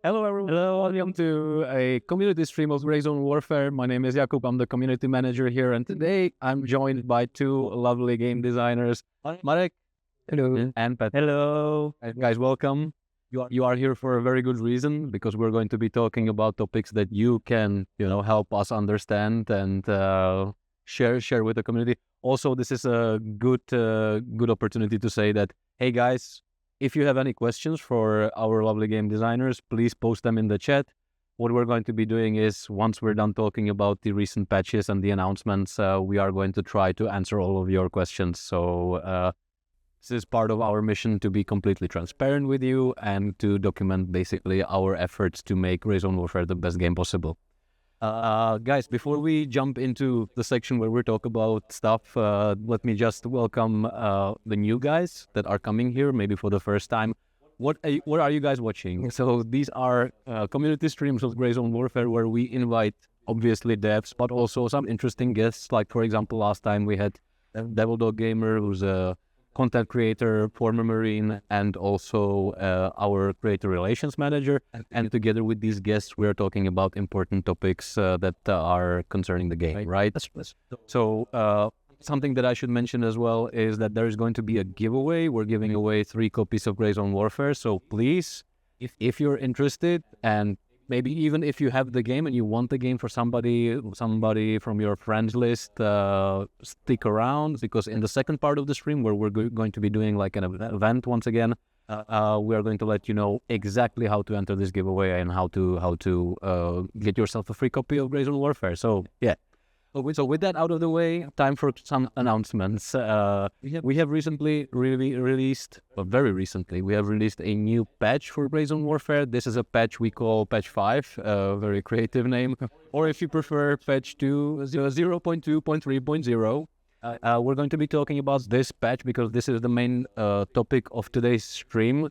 Hello everyone, welcome to a community stream of Grey Zone Warfare. My name is Jakub, I'm the community manager here, and today I'm joined by two lovely game designers, Marek. Hello. And Petr. Hello. Guys, welcome. You are here for a very good reason, because we're going to be talking about topics that you can, help us understand and share with the community. Also, this is a good opportunity to say that, hey guys, if you have any questions for our lovely game designers, please post them in the chat. What we're going to be doing is, once we're done talking about the recent patches and the announcements, we are going to try to answer all of your questions. So this is part of our mission to be completely transparent with you and to document basically our efforts to make Grey Zone Warfare the best game possible. Guys, before we jump into the section where we talk about stuff, let me just welcome the new guys that are coming here, maybe for the first time. What are you guys watching? So these are community streams of Grey Zone Warfare, where we invite, obviously, devs, but also some interesting guests. Like, for example, last time we had Devil Dog Gamer, who's a content creator, former Marine, and also our creator relations manager. And together with these guests, we're talking about important topics that are concerning the game, right? So something that I should mention as well is that there is going to be a giveaway. We're giving away 3 copies of Grey Zone Warfare. So please, if you're interested, and maybe even if you have the game and you want the game for somebody from your friends list, stick around, because in the second part of the stream, where we're going to be doing like an event once again, we are going to let you know exactly how to enter this giveaway and how to get yourself a free copy of Grey Zone Warfare. So yeah. So with that out of the way, time for some announcements. We have recently released a new patch for Grey Zone Warfare. This is a patch we call Patch 5, a very creative name. Or if you prefer, Patch 2, 0.2.3.0. We're going to be talking about this patch because this is the main topic of today's stream.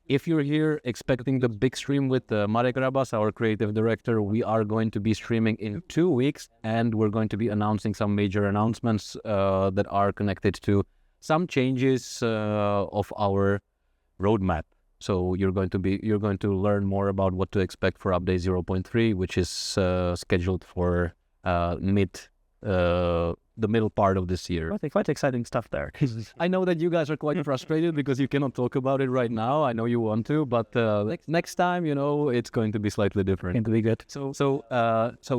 If you're here expecting the big stream with Marek Rabas, our creative director, we are going to be streaming in 2 weeks, and we're going to be announcing some major announcements that are connected to some changes of our roadmap. So you're going to learn more about what to expect for update 0.3, which is scheduled for the middle part of this year. Quite exciting stuff there. I know that you guys are quite frustrated because you cannot talk about it right now. I know you want to, but next time, it's going to be slightly different. Going to be good. So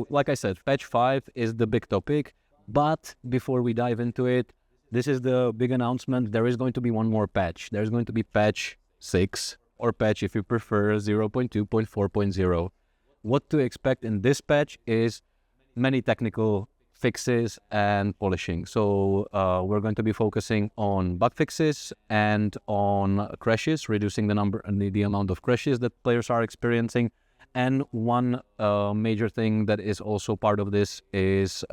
like I said, Patch 5 is the big topic. But before we dive into it, this is the big announcement. There is going to be one more patch. There's going to be Patch 6, or patch, if you prefer, 0.2.4.0. What to expect in this patch is many technical fixes and polishing. So we're going to be focusing on bug fixes and on crashes, reducing the amount of crashes that players are experiencing. And one major thing that is also part of this is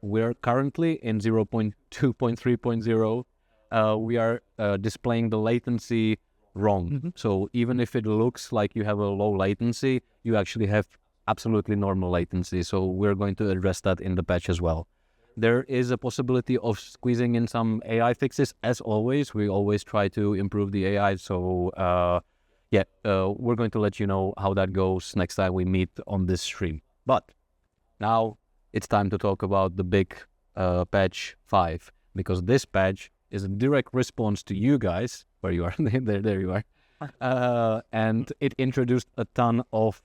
we're currently in 0.2.3.0. We are displaying the latency wrong. Mm-hmm. So even if it looks like you have a low latency, you actually have absolutely normal latency. So we're going to address that in the patch as well. There is a possibility of squeezing in some AI fixes. As always, we always try to improve the AI. So we're going to let you know how that goes next time we meet on this stream. But now it's time to talk about the big patch 5, because this patch is a direct response to you guys. Where you are? There you are. And it introduced a ton of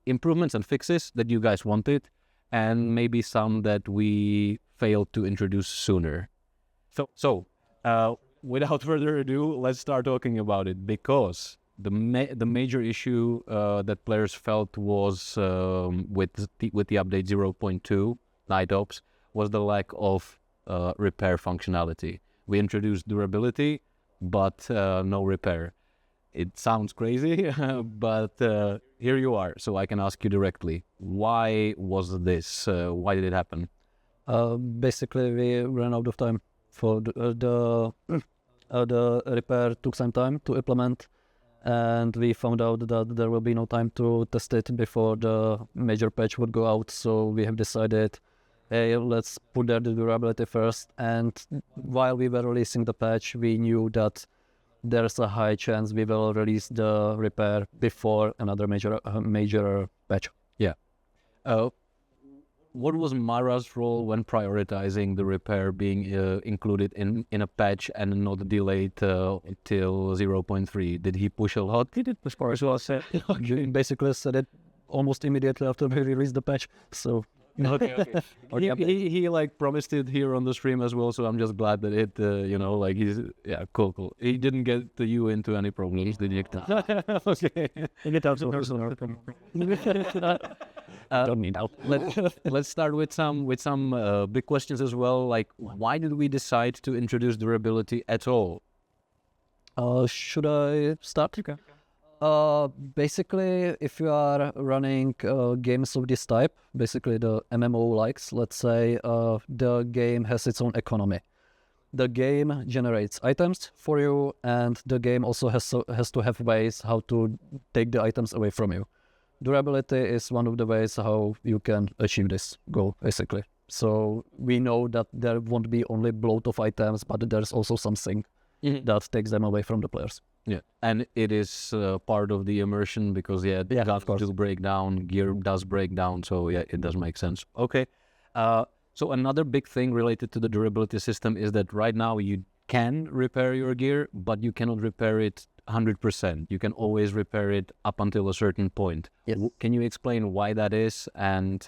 improvements and fixes that you guys wanted, and maybe some that we failed to introduce sooner. So without further ado, let's start talking about it, because the major issue that players felt was with the update 0.2 Night Ops was the lack of repair functionality. We introduced durability, but no repair. It sounds crazy, but here you are. So I can ask you directly, why was this? Why did it happen? Basically, we ran out of time for the repair. Took some time to implement, and we found out that there will be no time to test it before the major patch would go out. So we have decided, hey, let's put there the durability first. And while we were releasing the patch, we knew that there's a high chance we will release the repair before another major patch. Yeah. What was Mara's role when prioritizing the repair being included in a patch and not delayed till 0.3? Did he push a lot? He did push for as well. He basically said it almost immediately after we released the patch. So Okay. He like promised it here on the stream as well, so I'm just glad that it, like he's, cool. He didn't get you into any problems, did he? Okay. Don't need help. Let's start with some big questions as well. Like, why did we decide to introduce durability at all? Should I start? Okay. Basically, if you are running games of this type, basically the MMO likes, let's say, the game has its own economy. The game generates items for you, and the game also has to have ways how to take the items away from you. Durability is one of the ways how you can achieve this goal, basically. So we know that there won't be only bloat of items, but there's also something that takes them away from the players. Yeah, and it is part of the immersion because guns do break down, gear does break down, so it does make sense. Okay, so another big thing related to the durability system is that right now you can repair your gear, but you cannot repair it 100%. You can always repair it up until a certain point. Yes. Can you explain why that is? And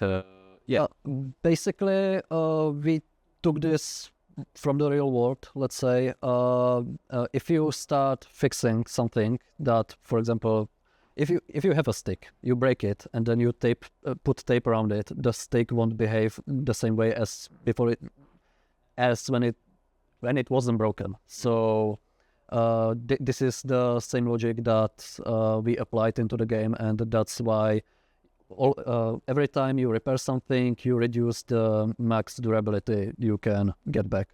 basically, we took this from the real world. Let's say, if you start fixing something that, for example, if you have a stick, you break it, and then you put tape around it, the stick won't behave the same way as before as when it wasn't broken. So this is the same logic that we applied into the game, and that's why every time you repair something, you reduce the max durability you can get back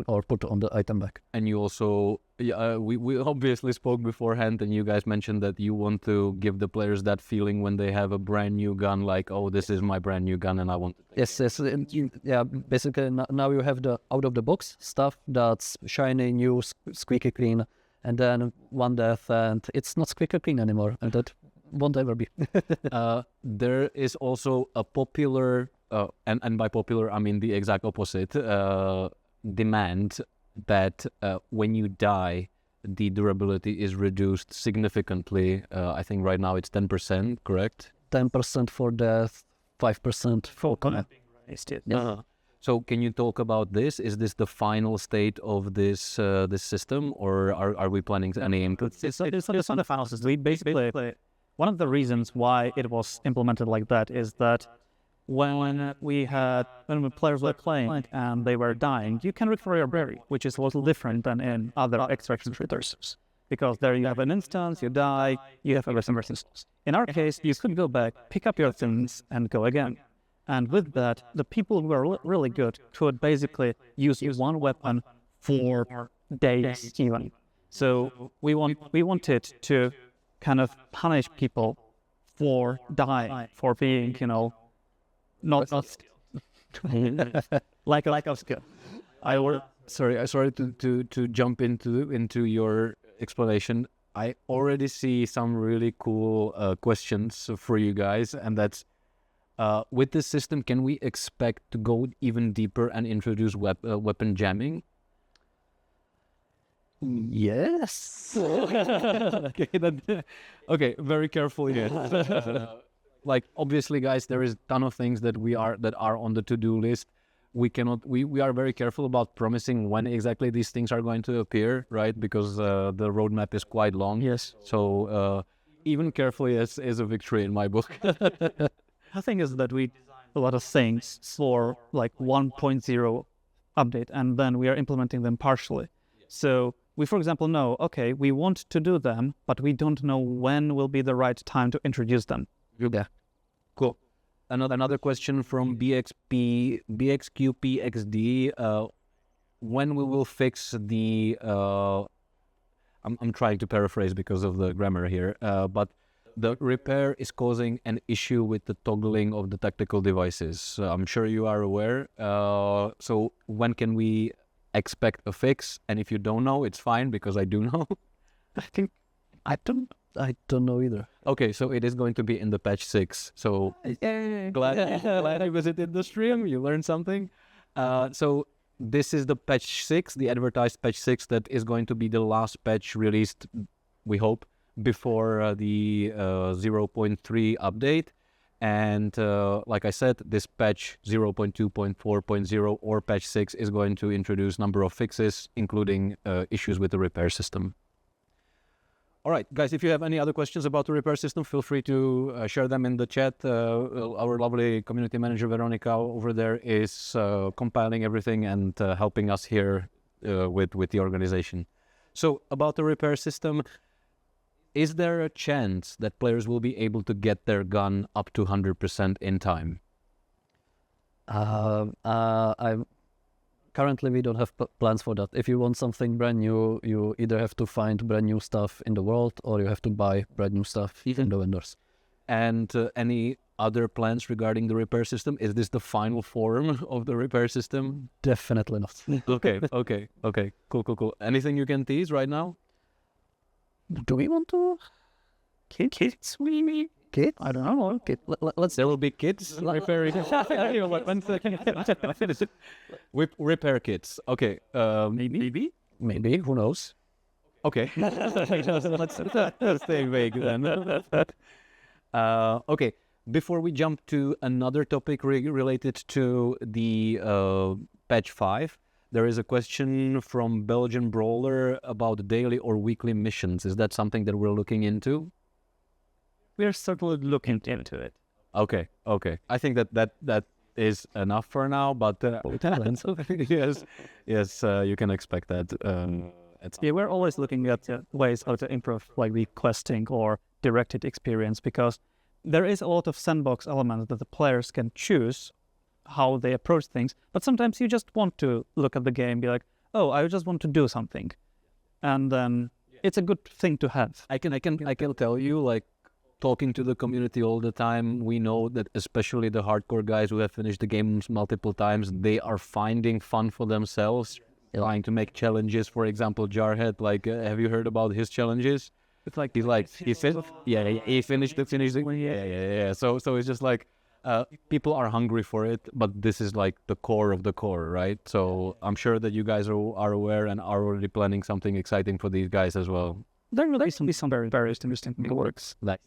or put on the item back. And you also, we obviously spoke beforehand, and you guys mentioned that you want to give the players that feeling when they have a brand new gun, like, oh, this is my brand new gun, and I want to take it. Yeah. Basically, now you have the out of the box stuff that's shiny, new, squeaky clean, and then one death, and it's not squeaky clean anymore, and that won't ever be. There is also a popular, and by popular I mean the exact opposite, demand that when you die, the durability is reduced significantly. I think right now it's 10%, correct? 10% for death, 5% for combat. So can you talk about this? Is this the final state of this system, or are we planning any input? It's not the final system. We basically, one of the reasons why it was implemented like that is that when players were playing and they were dying, you can recover your berry, which is a little different than in other extraction shooters. Because there you have an instance, you die, you have a resurrection. In our case, you could go back, pick up your things, and go again. And with that, the people who are really good could basically use one weapon for days even. So we wanted to kind of punish people for dying, for being, not lack of skill. Sorry to jump into your explanation. I already see some really cool questions for you guys, and that's with this system, can we expect to go even deeper and introduce weapon jamming? Yes. Okay, very careful here. Like, obviously, guys, there is a ton of things that are on the to-do list. We are very careful about promising when exactly these things are going to appear, right? Because the roadmap is quite long. Yes. So even carefully is a victory in my book. The thing is that we designed a lot of things for like 1.0 update, and then we are implementing them partially. So we, for example, know, okay, we want to do them, but we don't know when will be the right time to introduce them. Yeah. Cool. Another question from BXQPXD. When we will fix the... I'm trying to paraphrase because of the grammar here, but the repair is causing an issue with the toggling of the tactical devices. I'm sure you are aware. So when can we expect a fix? And if you don't know, it's fine because I do know. I don't know either. Okay, so it is going to be in the patch 6. So glad I visited the stream. You learned something. So this is the patch 6, the advertised patch 6 that is going to be the last patch released, we hope, before the 0.3 update. And like I said, this patch 0.2.4.0 or patch 6 is going to introduce number of fixes, including issues with the repair system. All right, guys, if you have any other questions about the repair system, feel free to share them in the chat. Our lovely community manager, Veronica, over there is compiling everything and helping us here with the organization. So about the repair system, is there a chance that players will be able to get their gun up to 100% in time? Currently, we don't have plans for that. If you want something brand new, you either have to find brand new stuff in the world or you have to buy brand new stuff from the vendors. And any other plans regarding the repair system? Is this the final form of the repair system? Definitely not. Okay. Cool. Anything you can tease right now? Do we want to? Kids? What do you mean? Kids? I don't know. Let's. There will be kids repairing. Repair kits. Okay. Maybe. Who knows? Okay. Let's stay vague then. Okay. Before we jump to another topic related to the patch 5, there is a question from Belgian Brawler about daily or weekly missions. Is that something that we're looking into? We're certainly looking into it. Okay. I think that is enough for now, but yes, you can expect that. We're always looking at ways how to improve like the questing or directed experience, because there is a lot of sandbox elements that the players can choose how they approach things, but sometimes you just want to look at the game, be like, oh, I just want to do something, and then it's a good thing to have. I can tell you, like, talking to the community all the time, we know that especially the hardcore guys who have finished the games multiple times, they are finding fun for themselves, trying to make challenges. For example, Jarhead, like, have you heard about his challenges? It's like he finished the So it's just like people are hungry for it, but this is like the core of the core, right? So I'm sure that you guys are aware and are already planning something exciting for these guys as well. There will be some very interesting works. Nice.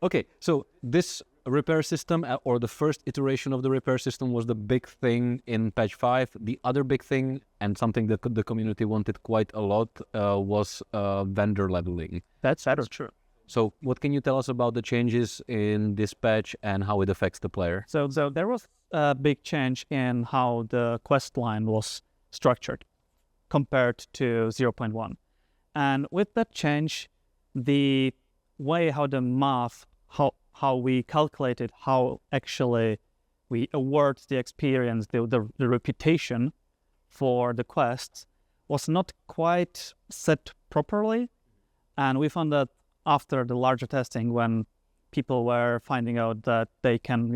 Okay, so this repair system, or the first iteration of the repair system, was the big thing in patch 5. The other big thing, and something that the community wanted quite a lot, was vendor leveling. That's true. So what can you tell us about the changes in this patch and how it affects the player? So there was a big change in how the quest line was structured compared to 0.1. And with that change, the way how the math, how we calculated, how actually we award the experience, the reputation for the quests was not quite set properly. And we found that after the larger testing, when people were finding out that they can,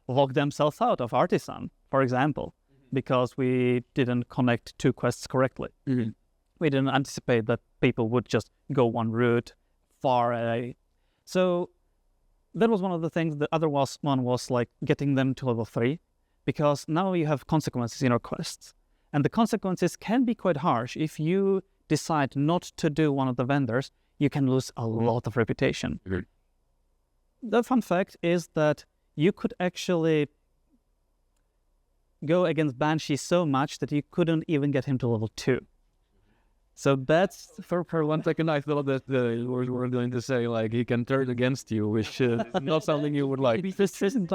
log themselves out of Artisan, for example, because we didn't connect two quests correctly. Mm-hmm. We didn't anticipate that people would just go one route far away. So that was one of the things. The other one was like getting them to level 3, because now you have consequences in your quests. And the consequences can be quite harsh. If you decide not to do one of the vendors, you can lose a lot of reputation. Mm-hmm. The fun fact is that you could actually go against Banshee so much that you couldn't even get him to level 2. So that's, for 1 second, I thought that we were going to say, like, he can turn against you, which is not something you would like. This isn't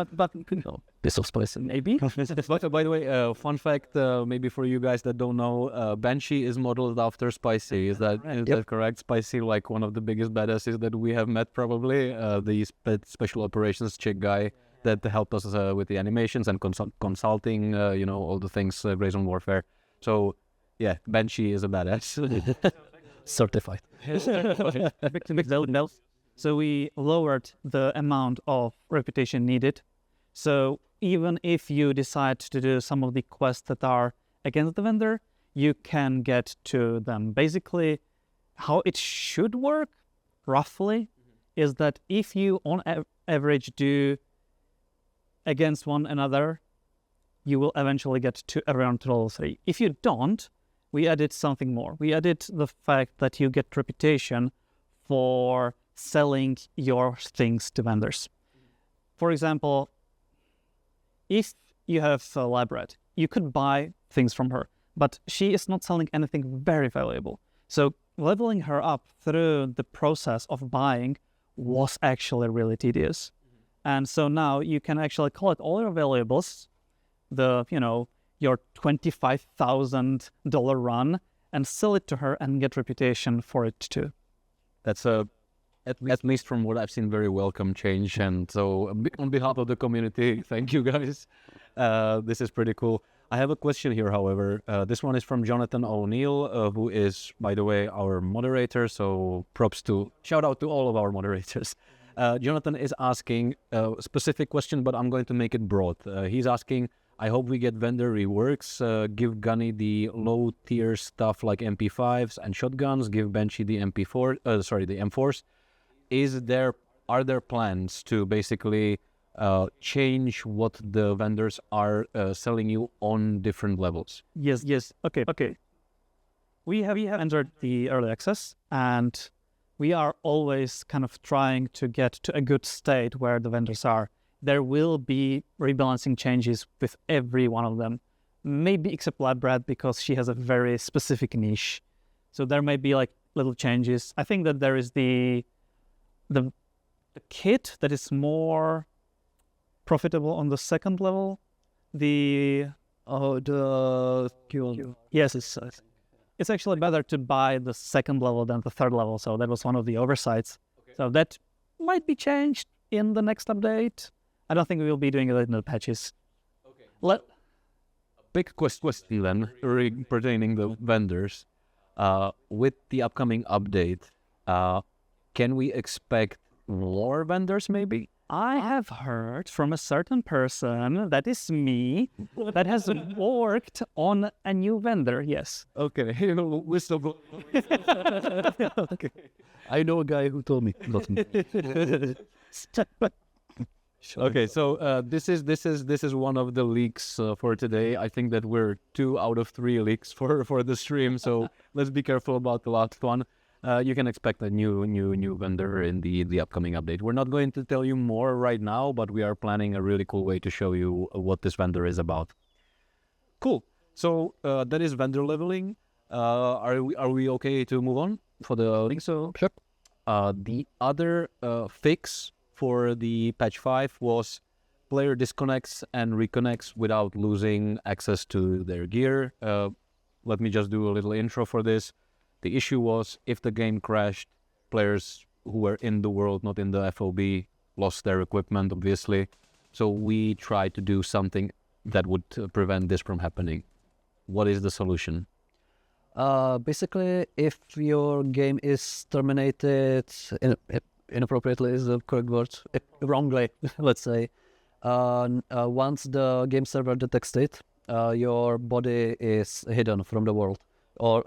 Piece of spice, maybe. But by the way, fun fact, maybe for you guys that don't know, Banshee is modeled after Spicy. Is that correct? Spicy, like one of the biggest badasses that we have met, probably. The special operations chick guy that helped us with the animations and consulting, all the things Grey Zone Warfare. So, yeah, Banshee is a badass. Certified. So we lowered the amount of reputation needed. So even if you decide to do some of the quests that are against the vendor, you can get to them. Basically, how it should work, roughly, is that if you on average do against one another, you will eventually get to around level 3. If you don't, we added something more. We added the fact that you get reputation for selling your things to vendors. For example, if you have a lab rat, you could buy things from her, but she is not selling anything very valuable. So leveling her up through the process of buying was actually really tedious. And so now you can actually collect all your valuables, your $25,000 run, and sell it to her and get reputation for it too. That's at least from what I've seen, very welcome change. And so on behalf of the community, thank you guys. This is pretty cool. I have a question here, however. This one is from Jonathan O'Neill, who is, by the way, our moderator. So shout out to all of our moderators. Jonathan is asking a specific question, but I'm going to make it broad. He's asking, I hope we get vendor reworks, give Gunny the low tier stuff like MP5s and shotguns, give Benchy the the M4s. Are there plans to basically change what the vendors are selling you on different levels? Yes. Okay. We have entered the early access, and we are always kind of trying to get to a good state where the vendors are. There will be rebalancing changes with every one of them, maybe except Labrat, because she has a very specific niche. So there may be like little changes. I think that there is the kit that is more profitable on the second level. The skill. Yes, it's actually better to buy the second level than the third level. So that was one of the oversights. Okay. So that might be changed in the next update. I don't think we will be doing it in the patches. Okay. A big question then pertaining the vendors. With the upcoming update, can we expect more vendors maybe? I have heard from a certain person, that is me, that has worked on a new vendor, yes. Okay, okay. I know a guy who told me. Not me. Okay, so this is one of the leaks for today. I think that we're 2 out of 3 leaks for the stream, so let's be careful about the last one. You can expect a new vendor in the upcoming update. We're not going to tell you more right now, but we are planning a really cool way to show you what this vendor is about. Cool. So that is vendor leveling. Are we okay to move on for the link? So sure. The other fix for the patch 5 was player disconnects and reconnects without losing access to their gear. Let me just do a little intro for this. The issue was if the game crashed, players who were in the world, not in the FOB, lost their equipment, obviously. So we tried to do something that would prevent this from happening. What is the solution? Basically, if your game is terminated, inappropriately is the correct word, wrongly, let's say, once the game server detects it, your body is hidden from the world.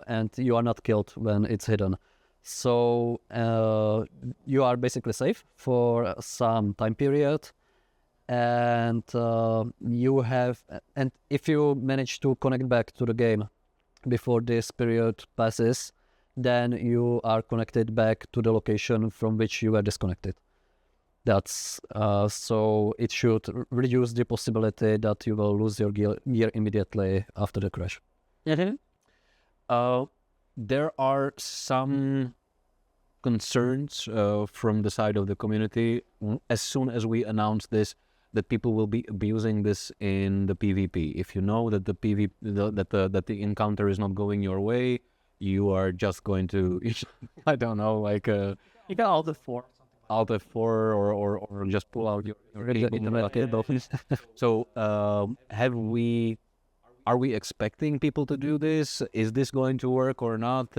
And you are not killed when it's hidden. So you are basically safe for some time period, and if you manage to connect back to the game before this period passes, then you are connected back to the location from which you were disconnected. That's so it should reduce the possibility that you will lose your gear immediately after the crash. Mm-hmm. There are some concerns from the side of the community as soon as we announce this, that people will be abusing this in the PvP. If you know that that the encounter is not going your way, you are just going to I don't know, like you got Alt F4. Alt F4 or just pull out your So are we expecting people to do this? Is this going to work or not?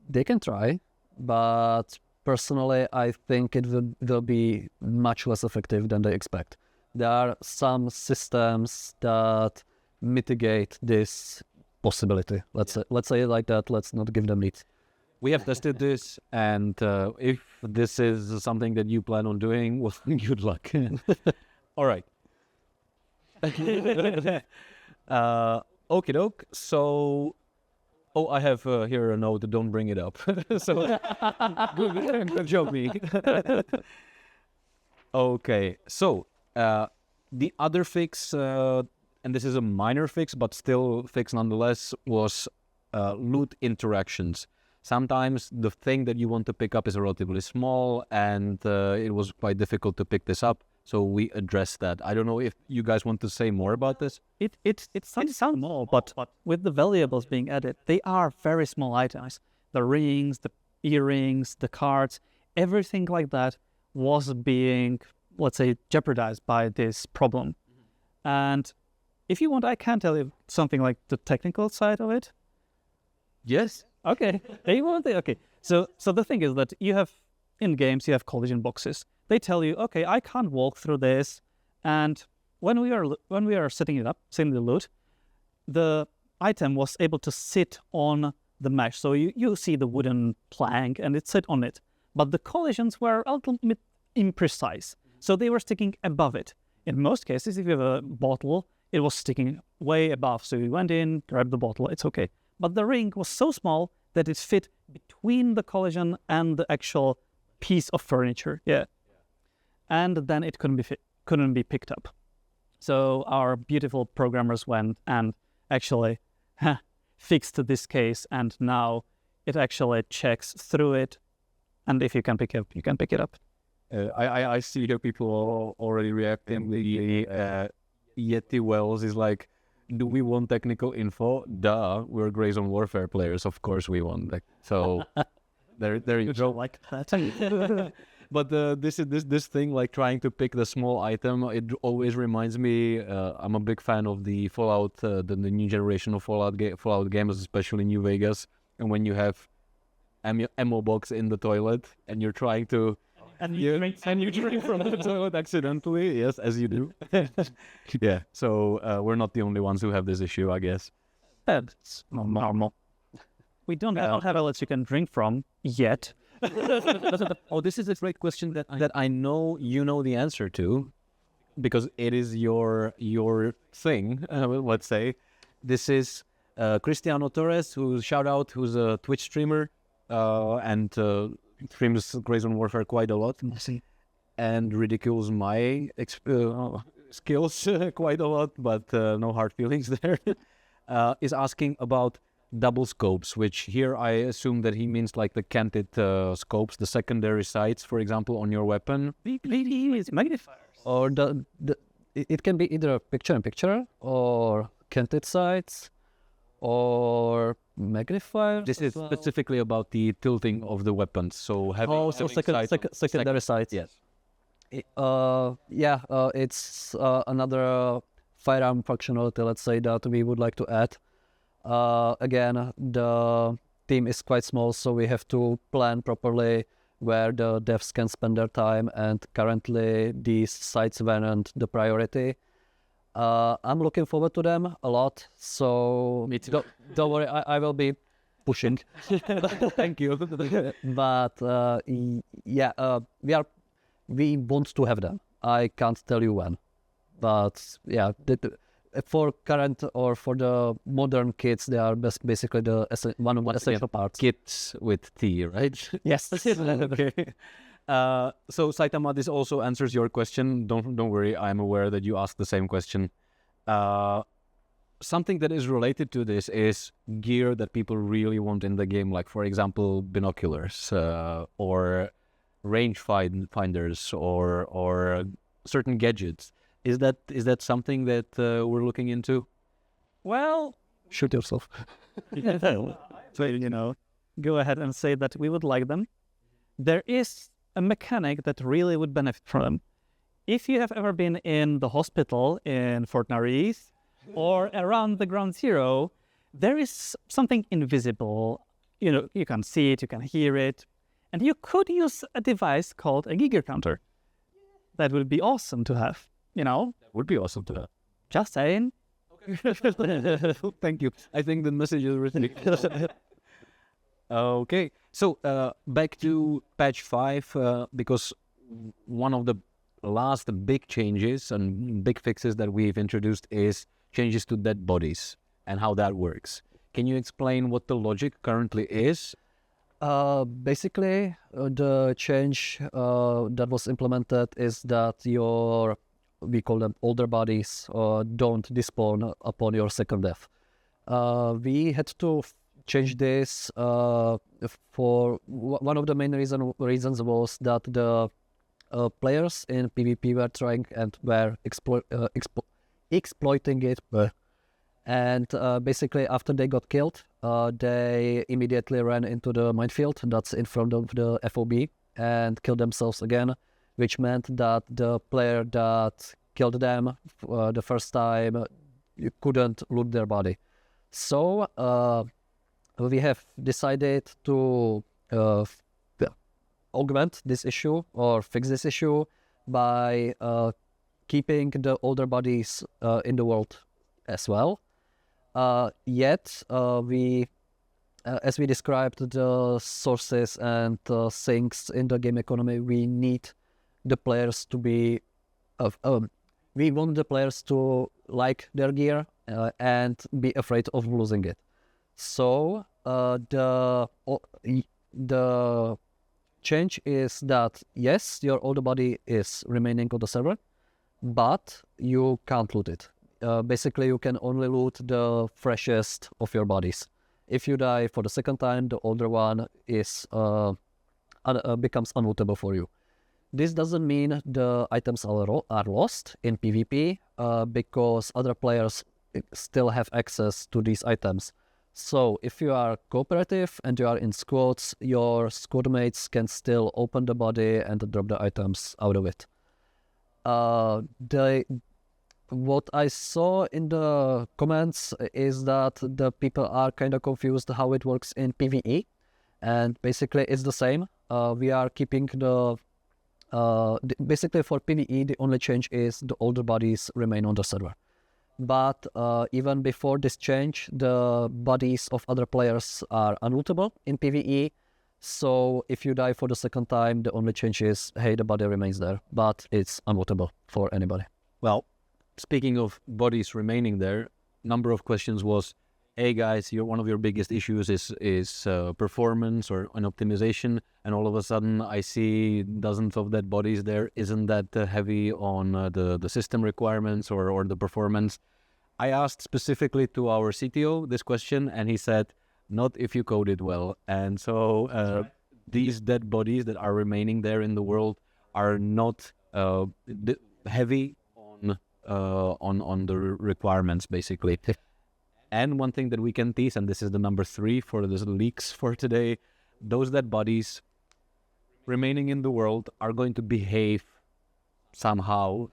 They can try, but personally, I think it will be much less effective than they expect. There are some systems that mitigate this possibility. Let's say it like that. Let's not give them leads. We have tested this, and if this is something that you plan on doing, well, good luck. All right. Okie doke. So, I have here a note. Don't bring it up. So, good job, me. Okay. So, the other fix, and this is a minor fix, but still fix nonetheless, was loot interactions. Sometimes the thing that you want to pick up is relatively small, and it was quite difficult to pick this up. So we addressed that. I don't know if you guys want to say more about this. It sounds small, but with the valuables being added, they are very small items. The rings, the earrings, the cards, everything like that was being, let's say, jeopardized by this problem. And if you want, I can tell you something like the technical side of it. Yes. Okay. Okay. So the thing is that you have, in games, you have collision boxes. They tell you, okay, I can't walk through this. And when we are setting the loot, the item was able to sit on the mesh. So you see the wooden plank and it sit on it. But the collisions were a little bit imprecise. So they were sticking above it. In most cases, if you have a bottle, it was sticking way above. So you went in, grabbed the bottle, it's okay. But the ring was so small that it fit between the collision and the actual piece of furniture. Yeah. And then it couldn't be picked up. So our beautiful programmers went and actually fixed this case, and now it actually checks through it, and if you can pick it up, you can pick it up. I see here people already reacting. The Yeti Wells is like, do we want technical info? Duh, we're Grey Zone Warfare players. Of course we want that. So there you go. Like that. But this thing, like trying to pick the small item, it always reminds me. I'm a big fan of the Fallout, the new generation of Fallout games, especially New Vegas. And when you have ammo box in the toilet and you're trying to. And you drink from the toilet accidentally, yes, as you do. Yeah, so we're not the only ones who have this issue, I guess. That's normal. We don't have toilets you can drink from yet. Oh, this is a great question that I know you know the answer to, because it is your thing. Let's say this is Cristiano Torres, who's a Twitch streamer, and streams Grey Zone Warfare quite a lot, and ridicules my skills quite a lot, but no hard feelings there. Is asking about double scopes, which here I assume that he means like the canted scopes, the secondary sights, for example, on your weapon. Magnifiers. Or it can be either picture-in-picture or canted sights or magnifiers. This is specifically about the tilting of the weapons. So having secondary sights. Yes. It's another firearm functionality, let's say, that we would like to add. Again, the team is quite small, so we have to plan properly where the devs can spend their time, and currently these sites weren't the priority. I'm looking forward to them a lot, so don't worry, I will be pushing. Thank you. But we want to have them. I can't tell you when, but yeah, for current or for the modern kids, they are basically one of the essential parts. Kids with T, right? Yes. Okay. So Saitama, this also answers your question. Don't worry, I'm aware that you asked the same question. Something that is related to this is gear that people really want in the game, like for example binoculars or range finders or certain gadgets. Is that something that we're looking into? Well, shoot yourself. So go ahead and say that we would like them. There is a mechanic that really would benefit from them. If you have ever been in the hospital in Fort Nariz or around the Ground Zero, there is something invisible. You can see it, you can hear it, and you could use a device called a Geiger counter. That would be awesome to have. That would be awesome to have. Just saying. Thank you. I think the message is written. Okay, so back to patch 5, because one of the last big changes and big fixes that we've introduced is changes to dead bodies and how that works. Can you explain what the logic currently is? Basically, the change that was implemented is that we call them older bodies, don't despawn upon your second death. We had to change this for one of the main reasons was that the players in PvP were trying and were exploiting it. And basically, after they got killed, they immediately ran into the minefield that's in front of the FOB and killed themselves again, which meant that the player that killed them the first time, you couldn't loot their body. So we have decided to augment this issue or fix this issue by keeping the older bodies in the world as well. Yet we, as we described the sources and things in the game economy, we need the players to be, we want the players to like their gear and be afraid of losing it. So the change is that yes, your older body is remaining on the server, but you can't loot it. Basically, you can only loot the freshest of your bodies. If you die for the second time, the older one is becomes unlootable for you. This doesn't mean the items are lost in PvP because other players still have access to these items. So if you are cooperative and you are in squads, your squad mates can still open the body and drop the items out of it. What I saw in the comments is that the people are kind of confused how it works in PvE, and basically it's the same. We are keeping basically for PvE the only change is the older bodies remain on the server. But even before this change, the bodies of other players are unlootable in PvE. So if you die for the second time, the only change is, hey, the body remains there, but it's unlootable for anybody. Well, speaking of bodies remaining there, number of questions was, hey guys, one of your biggest issues is performance or an optimization, and all of a sudden I see dozens of dead bodies there. Isn't that heavy on the system requirements or the performance? I asked specifically to our CTO this question, and he said, not if you code it well. And so these dead bodies that are remaining there in the world are not heavy on the requirements, basically. And one thing that we can tease, and this is the number 3 for the leaks for today, those dead bodies remaining in the world are going to behave somehow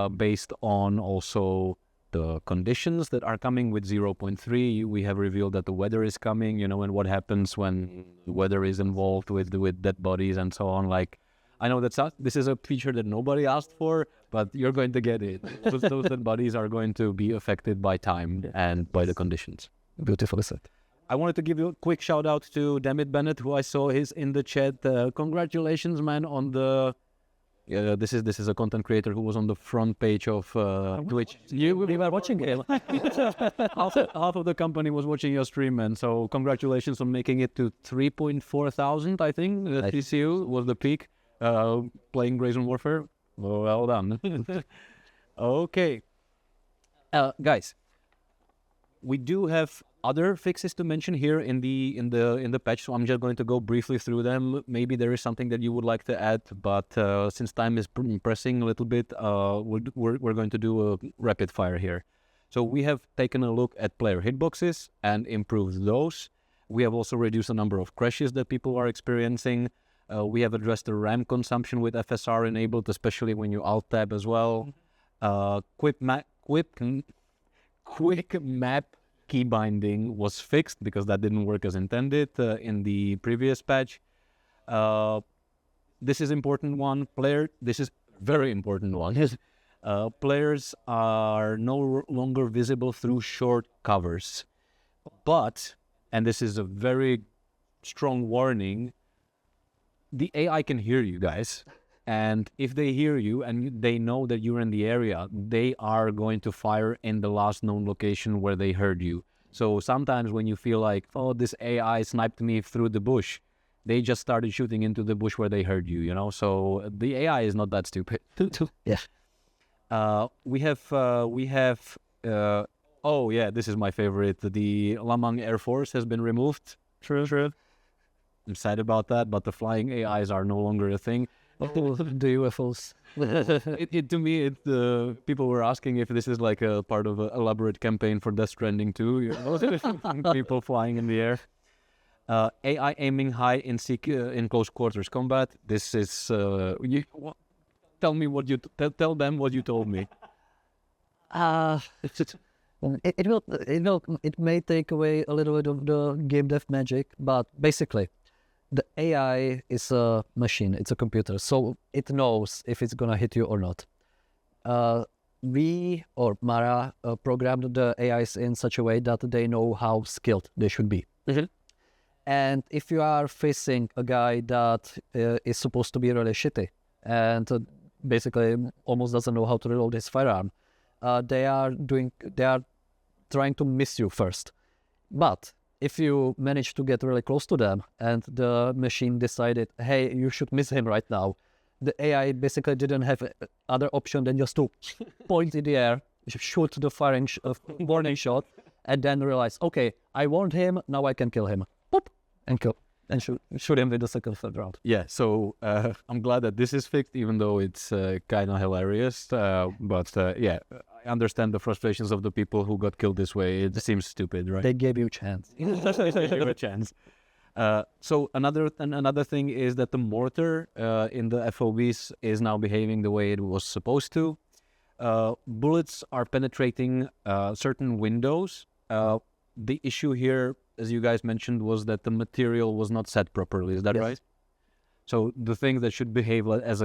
based on also the conditions that are coming with 0.3. We have revealed that the weather is coming, and what happens when weather is involved with dead bodies and so on. Like, I know that this is a feature that nobody asked for, but you're going to get it. Those dead bodies are going to be affected by time and by the conditions. Beautifully said. I wanted to give you a quick shout out to Dammit Bennett, who I saw is in the chat. Congratulations, man, on the... this is a content creator who was on the front page of Twitch. We were watching him. half of the company was watching your stream, man. So congratulations on making it to 3,400, I think. TCU was the peak. Playing Brazen Warfare. Well done. Okay. Guys, we do have other fixes to mention here in the patch, so I'm just going to go briefly through them. Maybe there is something that you would like to add, but since time is pressing a little bit, we're going to do a rapid fire here. So we have taken a look at player hitboxes and improved those. We have also reduced the number of crashes that people are experiencing. We have addressed the RAM consumption with FSR enabled, especially when you alt tab as well. Quick map key binding was fixed because that didn't work as intended in the previous patch. This is important one. This is very important one. Players are no longer visible through short covers. But, and this is a very strong warning, the AI can hear you guys. And if they hear you and they know that you're in the area, they are going to fire in the last known location where they heard you. So sometimes when you feel like, oh, this AI sniped me through the bush, they just started shooting into the bush where they heard you, you know? So the AI is not that stupid. Yeah. We have, oh yeah, this is my favorite. The Lamang Air Force has been removed. True. I'm sad about that, but the flying AIs are no longer a thing. Oh, the UFOs. To me, people were asking if this is like a part of an elaborate campaign for Death Stranding 2, you know? People flying in the air. AI aiming high in close quarters combat. This is tell them what you told me. It may take away a little bit of the game dev magic, but basically, the AI is a machine. It's a computer, so it knows if it's gonna hit you or not. We or Mara programmed the AIs in such a way that they know how skilled they should be. Mm-hmm. And if you are facing a guy that is supposed to be really shitty and basically almost doesn't know how to reload his firearm, they are trying to miss you first. But if you manage to get really close to them and the machine decided, hey, you should miss him right now, the AI basically didn't have other option than just to point in the air, shoot the warning shot, and then realize, okay, I warned him, now I can kill him. Boop, and kill. And shoot him with the second, third round. Yeah, so I'm glad that this is fixed, even though it's kind of hilarious. But yeah, I understand the frustrations of the people who got killed this way. It seems stupid, right? They gave you a chance. They gave you a chance. So another thing is that the mortar in the FOBs is now behaving the way it was supposed to. Bullets are penetrating certain windows. The issue here, as you guys mentioned, was that the material was not set properly. Is that right? So the things that should behave as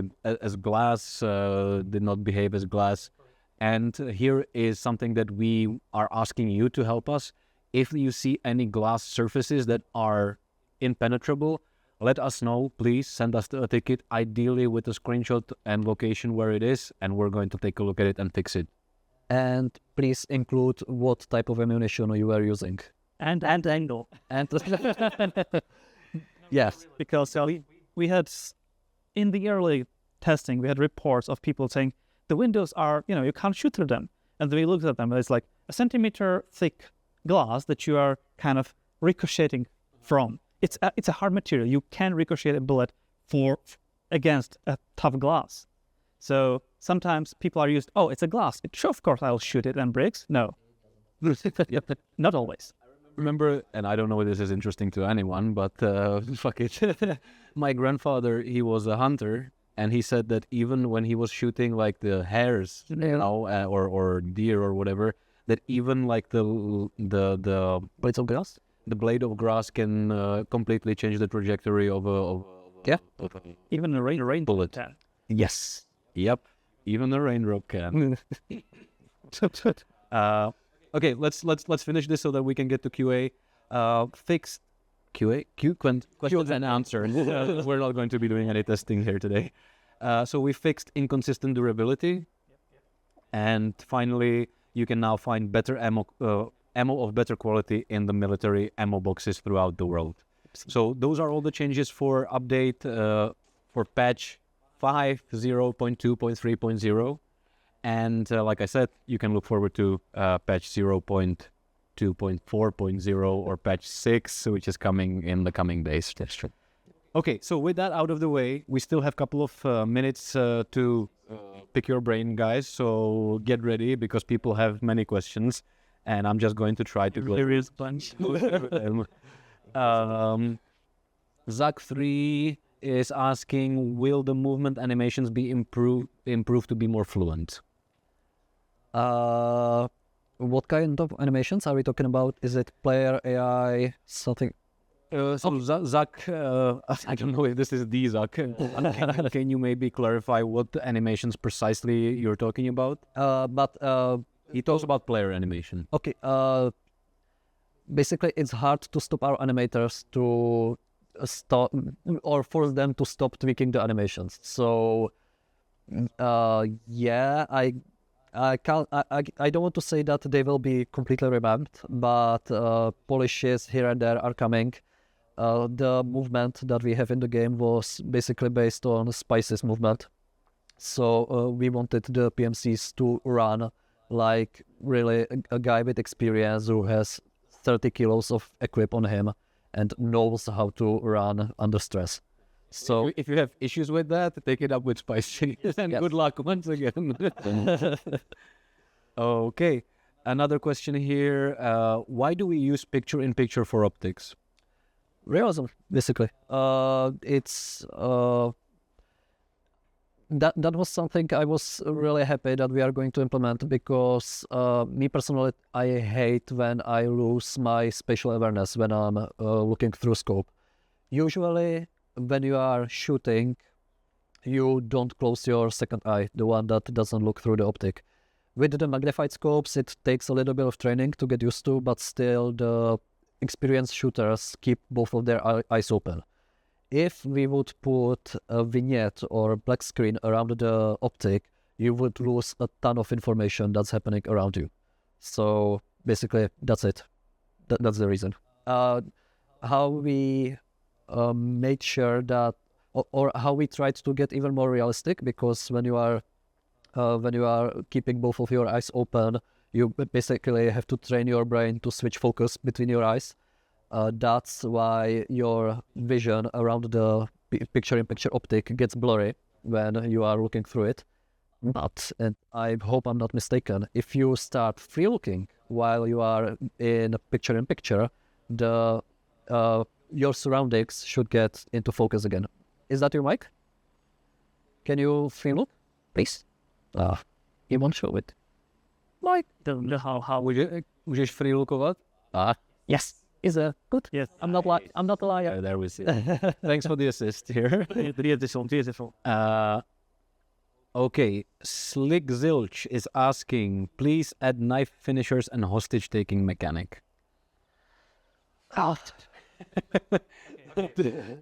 glass did not behave as glass. And here is something that we are asking you to help us. If you see any glass surfaces that are impenetrable, let us know. Please send us a ticket, ideally with a screenshot and location where it is, and we're going to take a look at it and fix it. And please include what type of ammunition you are using. And angle. And yes, Because we had, in the early testing, we had reports of people saying, the windows are, you can't shoot through them. And then we looked at them, it's like a centimeter thick glass that you are kind of ricocheting from. It's a hard material. You can ricochet a bullet against a tough glass. So sometimes people are used, oh, it's a glass. Of course I'll shoot it and breaks. No. Not always. Remember, and I don't know if this is interesting to anyone, but fuck it. My grandfather, he was a hunter, and he said that even when he was shooting like the hares, or deer or whatever, that even like the blades of grass. The blade of grass can completely change the trajectory of a Even a rain bullet. Can. Yes. Yep. Even a raindrop can. Okay, let's finish this so that we can get to QA. Fixed questions and answers. We're not going to be doing any testing here today. So we fixed inconsistent durability, and finally, you can now find better ammo of better quality in the military ammo boxes throughout the world. So those are all the changes for update for patch 5.0.2.3.0. And like I said, you can look forward to patch 0.2.4.0 or patch 6, which is coming in the coming days. That's true. Okay, so with that out of the way, we still have a couple of minutes to pick your brain, guys. So get ready, because people have many questions, and I'm just going to try to go. There is a bunch. Zach3 is asking, will the movement animations be improved to be more fluent? What kind of animations are we talking about? Is it player AI, something? Zach, I don't know if this is the Zach. Can you maybe clarify what animations precisely you're talking about? He talks about player animation. Okay. Basically, it's hard to stop our animators to stop or force them to stop tweaking the animations. So, yeah, I don't want to say that they will be completely revamped, but polishes here and there are coming. The movement that we have in the game was basically based on Spice's movement. So we wanted the PMCs to run like really a guy with experience who has 30 kilos of equip on him and knows how to run under stress. So if you have issues with that, take it up with Spicy. And Yes. good luck once again. Okay. Another question here. Why do we use picture-in-picture for optics? realism, basically. It's that was something I was really happy that we are going to implement, because me personally, I hate when I lose my spatial awareness when I'm looking through scope. Usually, when you are shooting, you don't close your second eye, the one that doesn't look through the optic. With the magnified scopes, it takes a little bit of training to get used to, but still the experienced shooters keep both of their eyes open. If we would put a vignette or a black screen around the optic, you would lose a ton of information that's happening around you. So basically, that's it. That's the reason. How we made sure that, or how we tried to get even more realistic, because when you are keeping both of your eyes open, you basically have to train your brain to switch focus between your eyes. That's why your vision around the picture-in-picture optic gets blurry when you are looking through it. But, and I hope I'm not mistaken, if you start free looking while you are in picture-in-picture, your surroundings should get into focus again. Is that your mic? Can you free look, please? You won't show it. Mic. How Můžeš free lookovat? Yes. Is it good? Yes. I'm not a liar. There we see. Thanks for the assist here. Beautiful. Okay, Slick Zilch is asking, please add knife finishers and hostage-taking mechanic.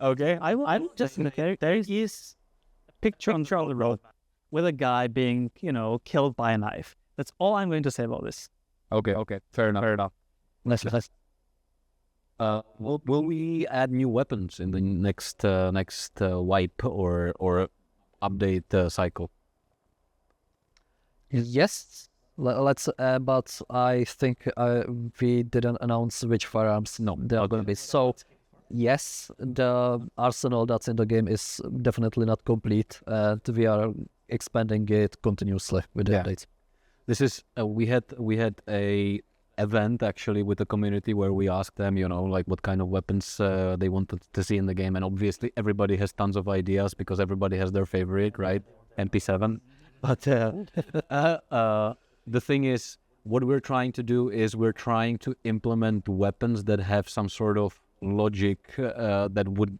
Okay. I will just there is a picture on the road with a guy being, killed by a knife. That's all I'm going to say about this. Okay. Fair enough. Let's. Will we add new weapons in the next wipe or update cycle? Yes. Let's. But I think we didn't announce which firearms they are going to be. So, yes, the arsenal that's in the game is definitely not complete, and we are expanding it continuously with the updates. This is we had a event actually with the community where we asked them, like what kind of weapons they wanted to see in the game, and obviously everybody has tons of ideas because everybody has their favorite, right? MP7. But the thing is, what we're trying to do is we're trying to implement weapons that have some sort of logic that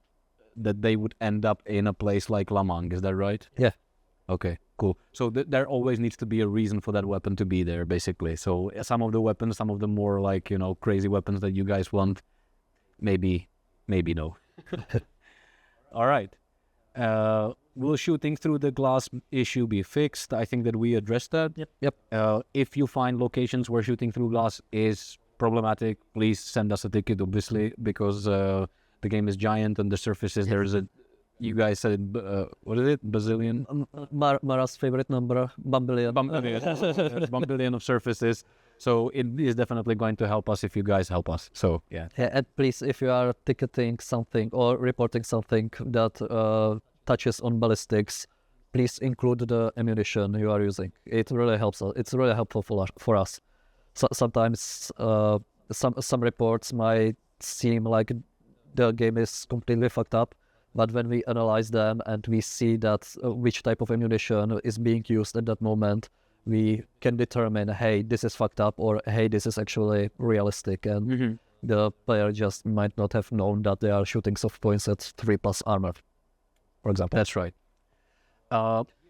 they would end up in a place like Lamang. Is that right? Yeah. Okay, cool. So there always needs to be a reason for that weapon to be there, basically. So some of the weapons, some of the more like, crazy weapons that you guys want, maybe no. All right. Will shooting through the glass issue be fixed? I think that we addressed that. Yep. If you find locations where shooting through glass is problematic, please send us a ticket, obviously, because the game is giant and the surfaces, there's a... You guys said, what is it? Bazillion? Mara's favorite number, Bambillion. Bambillion of surfaces. So it is definitely going to help us if you guys help us. So, yeah. And please, if you are ticketing something or reporting something that touches on ballistics, please include the ammunition you are using. It really helps us. It's really helpful for us. So, sometimes some reports might seem like the game is completely fucked up, but when we analyze them and we see that which type of ammunition is being used at that moment, we can determine, hey, this is fucked up, or hey, this is actually realistic. And the player just might not have known that they are shooting soft points at 3+ armor, for example. That's right.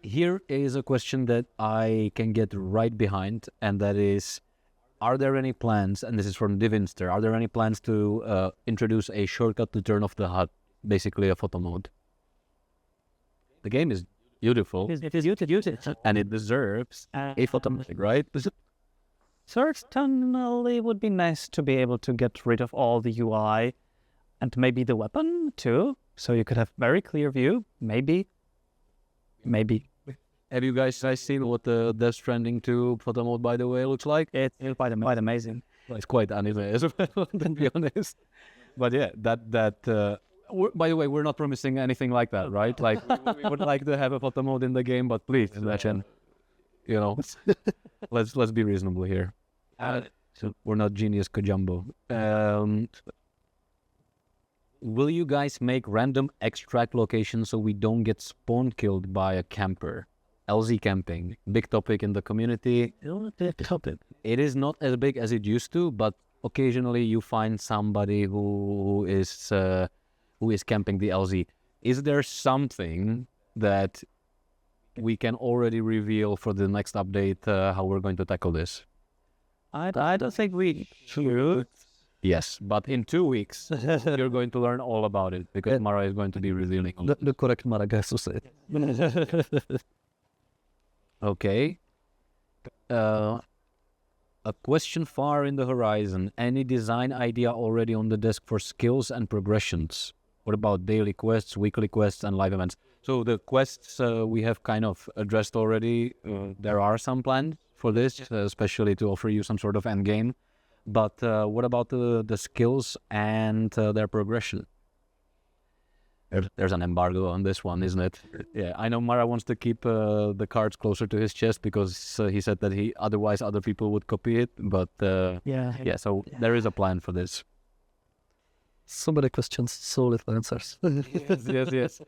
Here is a question that I can get right behind, and that is, are there any plans, and this is from Divinster, are there any plans to introduce a shortcut to turn off the HUD, basically a photo mode? The game is beautiful, It is beautiful. and it deserves a photo mode, right? Certainly would be nice to be able to get rid of all the UI and maybe the weapon too, so you could have very clear view. Maybe. Have you guys seen what the Death Stranding 2 photo mode, by the way, looks like? It's quite amazing. It's quite anime as well, to be honest. But yeah, by the way, we're not promising anything like that, right? Like, we would like to have a photo mode in the game, but please, imagine, let's be reasonable here. So we're not genius Kajumbo. Will you guys make random extract locations so we don't get spawn killed by a camper? LZ camping, big topic in the community. It is not as big as it used to, but occasionally you find somebody who is camping the LZ. Is there something that we can already reveal for the next update how we're going to tackle this? I don't think we should. Yes, but in 2 weeks, you're going to learn all about it because Mara is going to be revealing all The correct Marek has to say it. Okay. A question far in the horizon. Any design idea already on the desk for skills and progressions? What about daily quests, weekly quests, and live events? So the quests we have kind of addressed already. There are some plans for this, especially to offer you some sort of end game. But what about the skills and their progression? There's an embargo on this one, isn't it? Yeah, I know Mara wants to keep the cards closer to his chest because he said that otherwise other people would copy it. But so there is a plan for this. So many questions, so little answers. yes.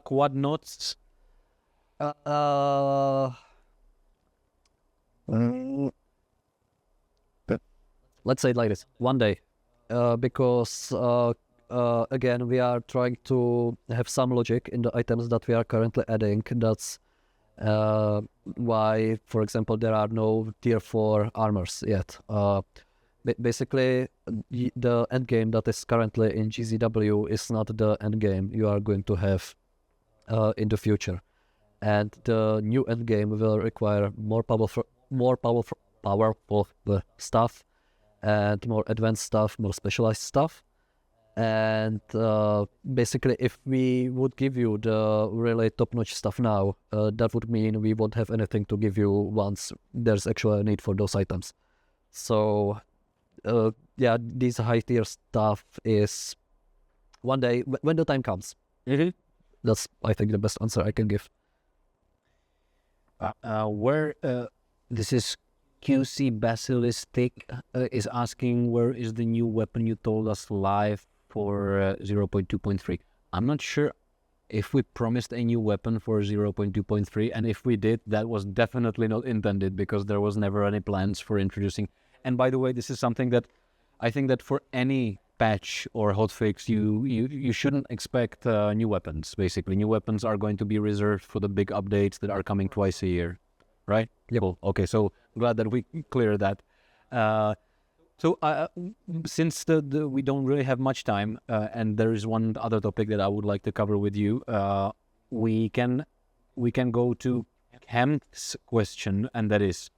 Quad notes. Let's say it like this. One day, because again, we are trying to have some logic in the items that we are currently adding. That's why, for example, there are no tier 4 armors yet. Basically, the end game that is currently in GZW is not the end game you are going to have in the future, and the new end game will require more powerful stuff and more advanced stuff, more specialized stuff. And basically, if we would give you the really top-notch stuff now, that would mean we won't have anything to give you once there's actually a need for those items. So, these high-tier stuff is one day, when the time comes. Mm-hmm. That's, I think, the best answer I can give. This is QC Basilistic is asking, where is the new weapon you told us live for 0.2.3? I'm not sure if we promised a new weapon for 0.2.3, and if we did, that was definitely not intended because there was never any plans for introducing. And by the way, this is something that I think that for any patch or hotfix, you shouldn't expect new weapons. Basically, new weapons are going to be reserved for the big updates that are coming twice a year, right? Yep. Cool. Okay, so glad that we cleared that. So since we don't really have much time, and there is one other topic that I would like to cover with you, we can go to Ham's question, and that is,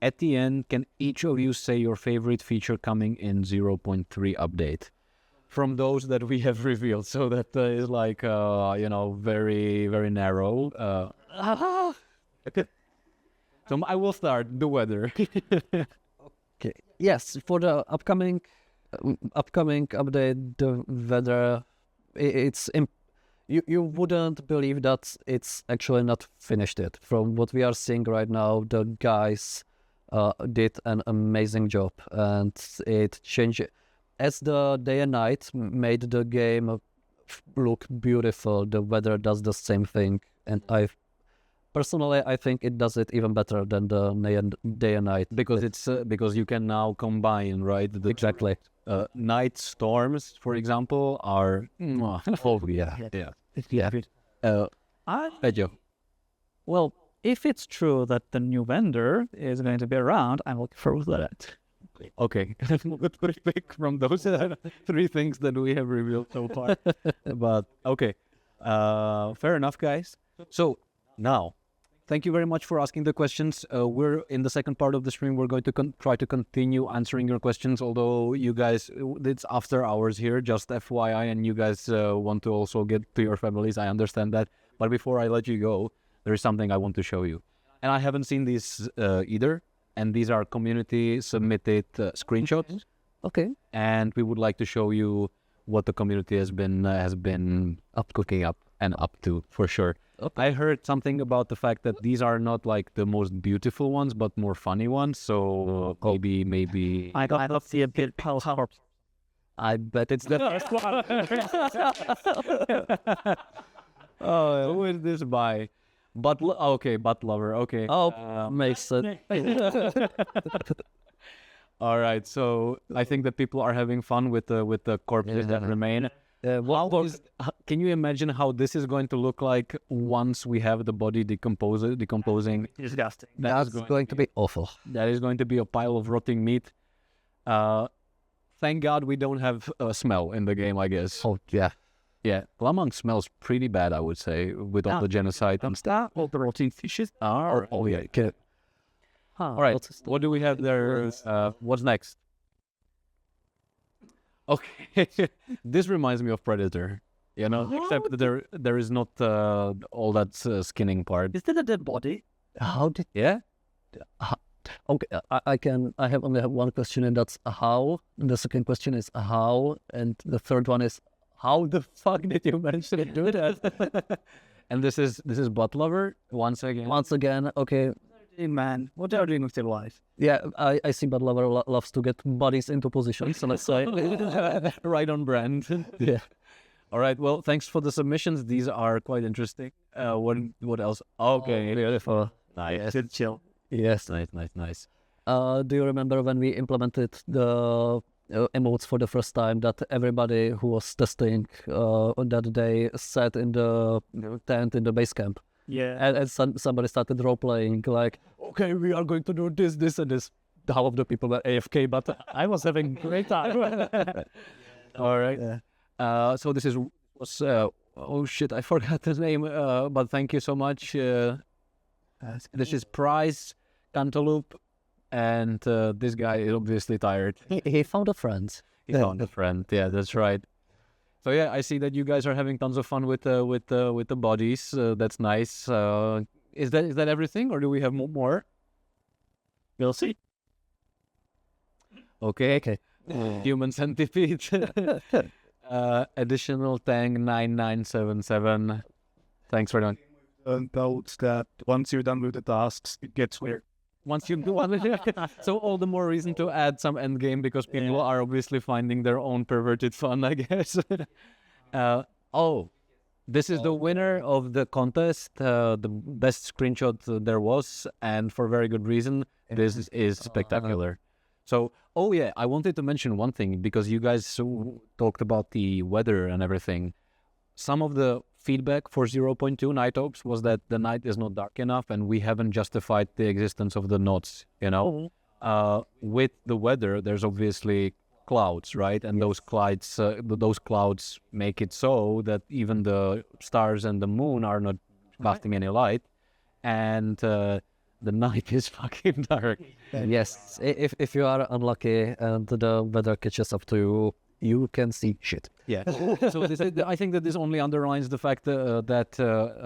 at the end, can each of you say your favorite feature coming in 0.3 update from those that we have revealed? So that is like very, very narrow. So I will start the weather. Okay. Yes, for the upcoming update, the weather, you wouldn't believe that it's actually not finished yet. From what we are seeing right now, the guys did an amazing job, and it changed. As the day and night made the game look beautiful, the weather does the same thing, and personally, I think it does it even better than the day and night. Because it's because you can now combine, right? Exactly. night storms, for example, are oh yeah. Pedro. Well, if it's true that the new vendor is going to be around, I'm looking forward to that. Okay, let's pick from those 3 things that we have revealed so far. But okay, fair enough, guys. So now, thank you very much for asking the questions. We're in the second part of the stream. We're going to try to continue answering your questions, although you guys, it's after hours here, just FYI, and you guys want to also get to your families. I understand that. But before I let you go, there is something I want to show you. And I haven't seen these either. And these are community submitted screenshots. Okay. And we would like to show you what the community has been cooking up and up to, for sure. Okay. I heard something about the fact that these are not like the most beautiful ones, but more funny ones. So maybe I love the bit power. I bet it's the oh, who is this by? Butt lover. Okay. Oh, makes sense. All right. So I think that people are having fun with the corpses that remain. Can you imagine how this is going to look like once we have the body decomposing? Disgusting. That's going to be awful. That is going to be a pile of rotting meat. Thank God we don't have a smell in the game, I guess. Oh, yeah. Yeah, Lamang smells pretty bad, I would say, with all the genocide and stuff. All the rotting fishes. Oh yeah. Okay. All right, what do we have there? What's next? Okay, this reminds me of Predator. You know, except that there is not all that skinning part. Is that a dead body? How did? Yeah. Okay, I only have one question, and that's how. And the second question is how, and the third one is how the fuck did you manage to do that? And this is Butt Lover once again. Once again, okay. Hey man, what are you doing with your life? Yeah, I see Butt Lover loves to get bodies into position, so let's say. Right on brand. Yeah. All right, well, thanks for the submissions. These are quite interesting. What else? Okay. Beautiful. Nice. Good chill. Yes. Nice. Do you remember when we implemented the emotes for the first time, that everybody who was testing on that day sat in the tent in the base camp? Yeah. And somebody started role-playing, like, okay, we are going to do this, and this. Half of the people were AFK, but I was having a great time. All right. Yeah. So this was oh shit, I forgot his name, but thank you so much. This is Price, Cantaloupe, and this guy is obviously tired. He found a friend. He found a friend. Yeah, that's right. So yeah, I see that you guys are having tons of fun with the bodies. That's nice. Is that everything, or do we have more? We'll see. Okay. Human centipede. Additional Tang 9977. Thanks for that. Note that once you're done with the tasks, it gets weird. Once you do one, so all the more reason to add some end game, because people are obviously finding their own perverted fun, I guess. This is the winner of the contest, the best screenshot there was, and for very good reason. This is spectacular. So, I wanted to mention one thing, because you guys talked about the weather and everything. Some of the feedback for 0.2 Night Ops was that the night is not dark enough, and we haven't justified the existence of the knots, you know? With the weather, there's obviously clouds, right? And those clouds make it so that even the stars and the moon are not casting any light, and the night is fucking dark. Yes, if you are unlucky and the weather catches up to you, you can see shit. Yeah. So I think that this only underlines the fact that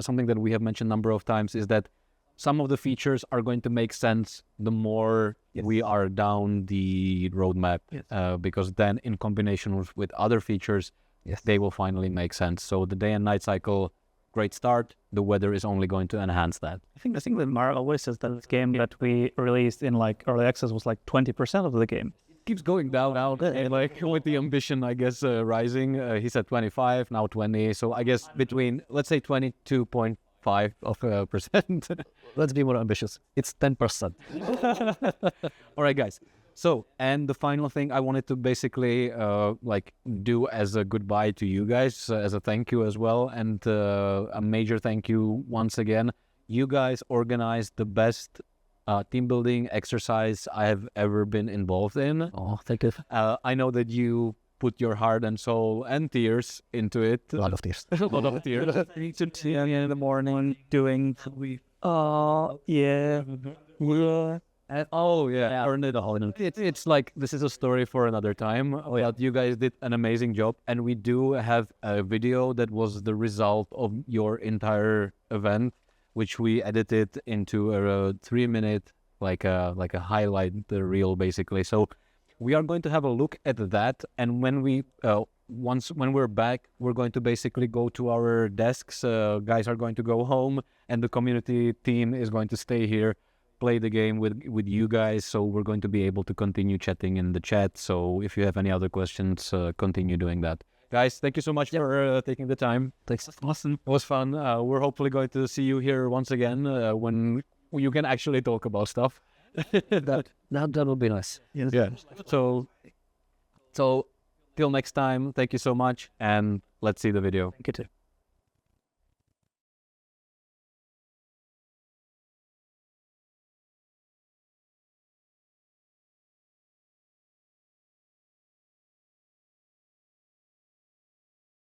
something that we have mentioned a number of times is that some of the features are going to make sense the more we are down the roadmap, because then in combination with other features, they will finally make sense. So the day and night cycle, great start. The weather is only going to enhance that. I think that Marek always says that this game that we released in like early access was like 20% of the game. Keeps going down, and like with the ambition, I guess, rising. He said 25, now 20. So I guess between, let's say 22.5%. Let's be more ambitious. It's 10%. All right, guys. So, and the final thing I wanted to basically like do as a goodbye to you guys, as a thank you as well, and a major thank you once again. You guys organized the best team building exercise I have ever been involved in. Oh, thank you. I know that you put your heart and soul and tears into it. A lot of tears. A lot of tears. In the morning doing yeah. Oh yeah, earned it all. It's like this is a story for another time. But you guys did an amazing job, and we do have a video that was the result of your entire event, which we edited into a 3-minute like a highlight reel basically. So we are going to have a look at that, and when we when we're back, we're going to basically go to our desks. Guys are going to go home, and the community team is going to stay here, play the game with you guys. So we're going to be able to continue chatting in the chat. So if you have any other questions, continue doing that. Guys, thank you so much for taking the time. Thanks. Awesome. It was fun. We're hopefully going to see you here once again when you can actually talk about stuff. That would be nice. Yeah. So till next time, thank you so much, and let's see the video. Get it.